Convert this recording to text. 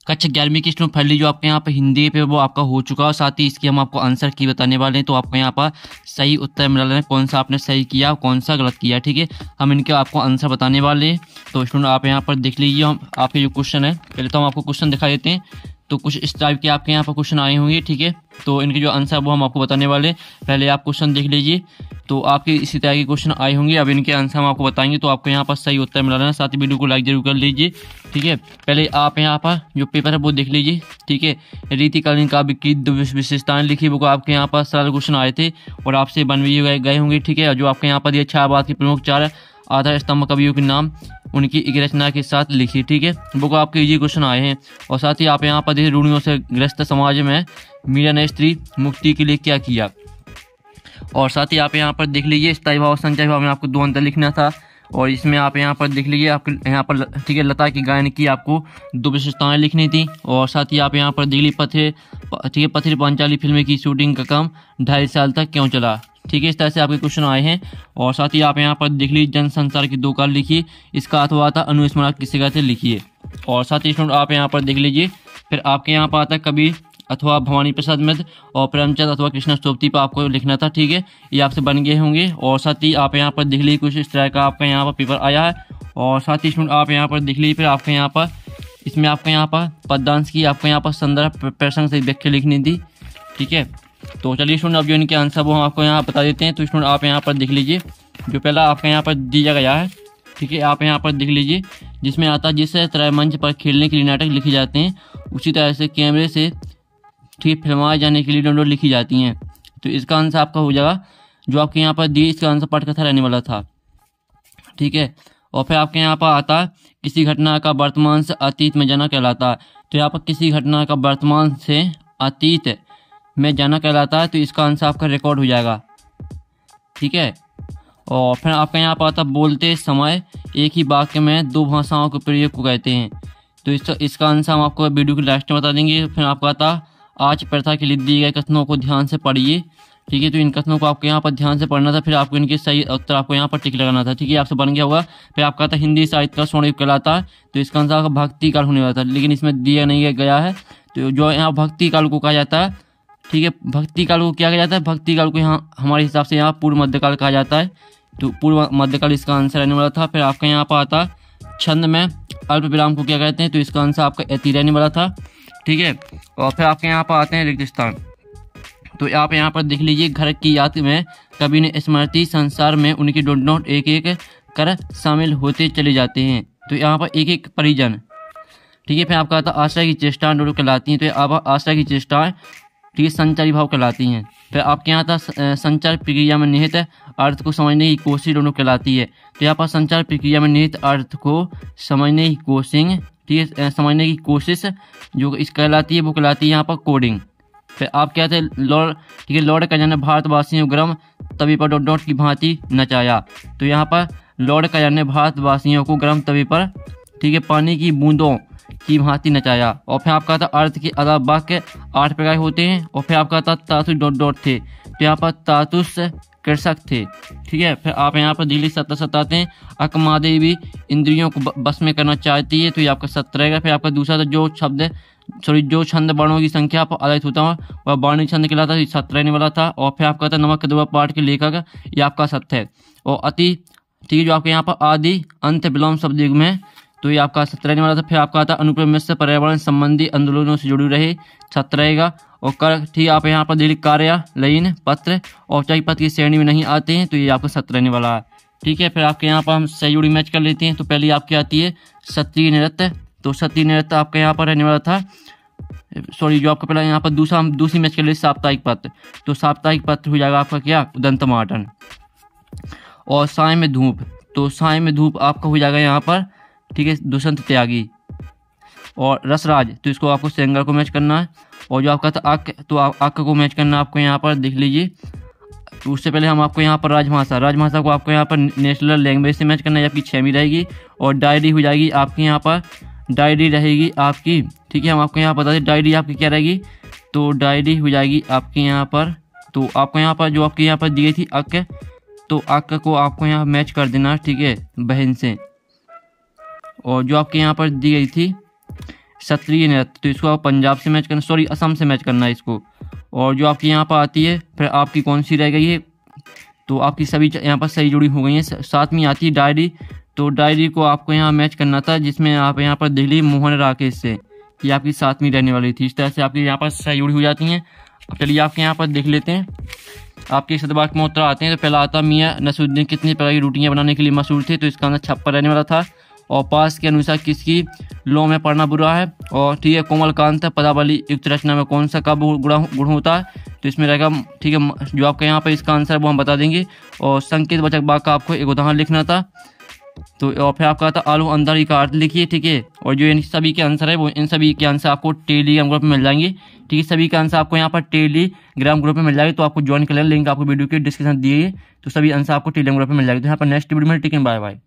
कक्षा 11वीं की स्टूडेंट फाइनली जो आपके यहाँ पर हिंदी पे वो आपका हो चुका है, और साथ ही इसकी हम आपको आंसर की बताने वाले हैं। तो आपको यहाँ पर सही उत्तर मिल रहा है, कौन सा आपने सही किया कौन सा गलत किया। ठीक है, हम इनके आपको आंसर बताने वाले हैं। तो स्टूडेंट आप यहाँ पर देख लीजिए, हम आपके जो क्वेश्चन है, पहले तो हम आपको क्वेश्चन दिखा देते हैं। तो कुछ इस टाइप के आपके यहाँ पर क्वेश्चन आए होंगे। ठीक है, तो इनके जो आंसर वो हम आपको बताने वाले हैं। पहले आप क्वेश्चन देख लीजिए, तो आपके इसी तरह के क्वेश्चन आए होंगे। अब इनके आंसर हम आपको बताएंगे, तो आपको यहाँ पर सही उत्तर मिला रहा है। साथ ही वीडियो को लाइक जरूर कर लीजिए। ठीक है, पहले आप यहाँ पर जो पेपर है वो देख लीजिए। ठीक है, रीतिकालीन काव्य की विशेषताएं लिखी वो आपके यहाँ पर सरल क्वेश्चन आए थे और आपसे बन भी गए होंगे। ठीक है, जो आपके यहाँ पर दिए छायावाद के प्रमुख 4 आधार स्तंभ कवियों के नाम उनकी एक रचना के साथ लिखी। ठीक है, वो आपके इजी क्वेश्चन आए हैं। और साथ ही आप यहाँ पर देखिए, रूढ़ियों से ग्रस्त समाज में मीरा ने स्त्री मुक्ति के लिए क्या किया। और साथ ही आप यहाँ पर देख लीजिए, स्थायी भाव संचय भाव में आपको 2 अंतर लिखना था। और इसमें आप यहाँ पर देख लीजिए, आप यहाँ पर ठीक है, लता की गायन की आपको 2 विशेषताएं लिखनी थी। और साथ ही आप यहाँ पर देख लीजिए, ठीक है, पथिर पांचाली फिल्म की शूटिंग का काम 2.5 साल तक क्यों चला। ठीक है, इस तरह से आपके क्वेश्चन आए हैं। और साथ ही आप यहाँ पर देख लीजिए, जन संसार की 2 काल लिखिए, इसका अथवा आता अनुस्मारक किसी का लिखिए। और साथ ही आप यहाँ पर देख लीजिए, फिर आपके यहाँ पर आता है कबीर अथवा भवानी प्रसाद मित्र और प्रेमचंद अथवा कृष्ण स्तोत्री पर आपको लिखना था। ठीक है, ये आपसे बन गए होंगे। और साथ ही आप यहाँ पर देख लीजिए, कुछ इस तरह का आपका यहाँ पर पेपर आया है। और साथ ही आप यहाँ पर देख लीजिए, फिर आपके यहाँ पर इसमें आपके यहाँ पर पदयांश की आपको यहाँ पर संदर्भ प्रसंग से व्याख्या लिखनी थी। ठीक है, तो चलिए स्टूडेंट, अब जो इनके आंसर वो हम आपको यहाँ बता देते हैं। तो स्टूडेंट आप यहाँ पर देख लीजिए, जो पहला आपका यहाँ पर दिया गया है। ठीक है, आप यहाँ पर देख लीजिए, जिसमें आता है जिस तरह मंच पर खेलने के लिए नाटक लिखे जाते हैं, उसी तरह से कैमरे से ठीक फिल्माए जाने के लिए डाउनलोड लिखी जाती हैं। तो इसका आंसर आपका हो जाएगा, जो आपके यहाँ पर दिए, इसका आंसर पटकथा रहने वाला था। ठीक है, और फिर आपके यहाँ पर आता है किसी घटना का वर्तमान से अतीत में जाना कहलाता है। तो यहाँ पर किसी घटना का वर्तमान से अतीत में जाना कहलाता है, तो इसका आंसर आपका रिकॉर्ड हो जाएगा। ठीक है, और फिर आपका यहाँ पर आता बोलते समय एक ही वाक्य में 2 भाषाओं के प्रयोग को कहते हैं। तो इसका आंसर हम आपको वीडियो के लास्ट में बता देंगे। फिर आपको आता आज प्रथा के लिए दिए गए कथनों को ध्यान से पढ़िए। ठीक है, तो इन कथनों को आपको यहाँ पर ध्यान से पढ़ना था, फिर आपको इनके सही उत्तर आपको यहाँ पर टिक लगाना था। ठीक है, आपसे बन गया होगा। फिर आपका था हिंदी साहित्य का स्वर्ण युग कहलाता है, तो इसका आंसर आपका भक्ति काल होने वाला था, लेकिन इसमें दिया नहीं गया है। तो जो यहाँ भक्ति काल को कहा जाता है, ठीक है, भक्ति काल को क्या कहा जाता है, भक्ति काल को यहाँ हमारे हिसाब से यहाँ पूर्व मध्यकाल कहा जाता है। तो पूर्व मध्यकाल इसका आंसर रहने वाला था। फिर आपका यहाँ पर आता छंद में अल्प विराम को क्या कहते हैं, तो इसका आंसर आपका एति रहने वाला था। ठीक है, और फिर आपके यहाँ पर आते हैं रिक्त स्थान। तो आप यहाँ पर देख लीजिए, घर की याद में कवि ने स्मृति संसार में उनके डोट एक एक कर शामिल होते चले जाते हैं। तो यहाँ पर एक एक परिजन। ठीक है, फिर आपका आता आश्रय की चेष्टाएं डोट कहलाती हैं। तो आप आश्रय की चेष्टाएं ठीक है संचारी भाव कहलाती हैं। फिर आपके यहाँ था संचार प्रक्रिया में निहित अर्थ को समझने की कोशिश दोनों कहलाती है। तो यहाँ पर संचार प्रक्रिया में निहित अर्थ को समझने की कोशिश, ठीक है, समझने की कोशिश जो इस कहलाती है वो कहलाती है यहाँ पर कोडिंग। फिर आप क्या थे लॉर्ड, ठीक है, लॉर्ड कर्जन ने भारतवासियों गरम तवी पर डॉट की भांति नचाया। तो यहाँ पर लॉर्ड कर्जन ने भारतवासियों को गरम तवी पर ठीक है पानी की बूंदों की भांति नचाया। और फिर आपका था अर्थ के अलावा वाक्य 8 प्रकार होते हैं। और फिर आपका था तातुस डॉट थे, तो यहाँ पर तातुस कृषक थे। ठीक है, फिर आप यहाँ पर दिल्ली 17 सताते हैं, अकमादेवी इंद्रियों को बस में करना चाहती है, तो ये आपका 17 रहेगा। फिर आपका दूसरा था जो छंद वर्णों की संख्या पर आधारित होता है वह वर्णिक छंद कहलाता है, 17 रहने वाला था। और फिर आपका था नमक के दुआ पाठ के लेखक, ये आपका 7 है। और अति ठीक है, जो आपके यहाँ पर आदि अंत विलोम शब्द युग में, तो ये आपका 17 रहने वाला था। फिर आपका आता अनुप्रेम मिश्र पर्यावरण संबंधी आंदोलनों से जुड़ी रहे, 7 रहेगा। और कर ठीक है, आप यहाँ पर दिल्ली कार्यालयीन पत्र औपचारिक पत्र की श्रेणी में नहीं आते हैं, तो ये आपका 17 रहने वाला है। ठीक है, फिर आपके यहाँ पर हम सही जोड़ी मैच कर लेते हैं। तो पहले आपकी आती है क्षत्रिय नृत्य। तो क्षत्रिय नृत्य आपके यहाँ पर रहने वाला था, सॉरी, जो आपका पहला यहाँ पर दूसरी मैच कर ले साप्ताहिक पत्र। तो साप्ताहिक पत्र हो जाएगा आपका क्या, दंतमाटन। और साय में धूप, तो साय में धूप आपका हो जाएगा यहाँ पर ठीक है दुष्यंत त्यागी। और रसराज, तो इसको आपको सेंगर को मैच करना है। और जो आपका था अक, तो अक को मैच करना आपको यहाँ पर देख लीजिए। तो उससे पहले हम आपको यहाँ पर राजभाषा को आपको यहाँ पर नेशनल लैंग्वेज से मैच करना है, आपकी 6वीं रहेगी। और डायरी हो जाएगी आपकी यहाँ पर, डायरी रहेगी आपकी ठीक है, हम आपको यहाँ बता दें डायरी आपकी क्या रहेगी। तो डायरी हो जाएगी आपके यहाँ पर, तो आपको यहाँ पर जो आपके यहाँ पर दी गई थी अक, तो अक को आपको यहाँ मैच कर देना ठीक है बहन से। और जो आपके यहाँ पर दी गई थी क्षत्रिय नृत्य, तो इसको आप पंजाब से मैच करना, सॉरी असम से मैच करना है इसको। और जो आपकी यहाँ पर आती है, फिर आपकी कौन सी रह गई है, तो आपकी सभी यहाँ पर सही जुड़ी हो गई हैं। साथ में आती है डायरी, तो डायरी को आपको यहाँ मैच करना था, जिसमें आप यहाँ पर देख लीजिए मोहन राकेश से, ये आपकी साथ में रहने वाली थी। इस तरह से आपकी यहाँ पर सही जुड़ी हो जाती हैं। अब चलिए आपके यहाँ पर देख लेते हैं। आपके शतवाक्य में उत्तर आते हैं। तो पहला आता मियाँ नसरुद्दीन कितनी प्रकार की रोटियाँ बनाने के लिए मशहूर थे, तो इसका आंसर छप्पर रहने वाला था। और पास के अनुसार किसकी लौ में पढ़ना बुरा है, और ठीक है कोमलकांत पदावली युक्त रचना में कौन सा का गुण होता है, तो इसमें रहेगा ठीक है जो आपका यहाँ पर इसका आंसर है वो हम बता देंगे। और संकेत वाचक वाक्य का आपको एक उदाहरण लिखना था। तो और फिर आपका था आलू अंदर का अर्थ लिखिए, ठीक है। और जो इन सभी के आंसर है वो इन सभी के आंसर आपको टेलीग्राम ग्रुप में मिल जाएंगे, ठीक है। सभी के आंसर आपको यहाँ पर टेलीग्राम ग्रुप में मिल जाएगी, तो आपको ज्वाइन कर लेना, लिंक आपको वीडियो के डिस्क्रिप्शन दिए, तो सभी आंसर आपको टेलीग्राम ग्रुप में मिल जाएगी। तो यहाँ पर नेक्स्ट वीडियो में टिकन बाय बाय।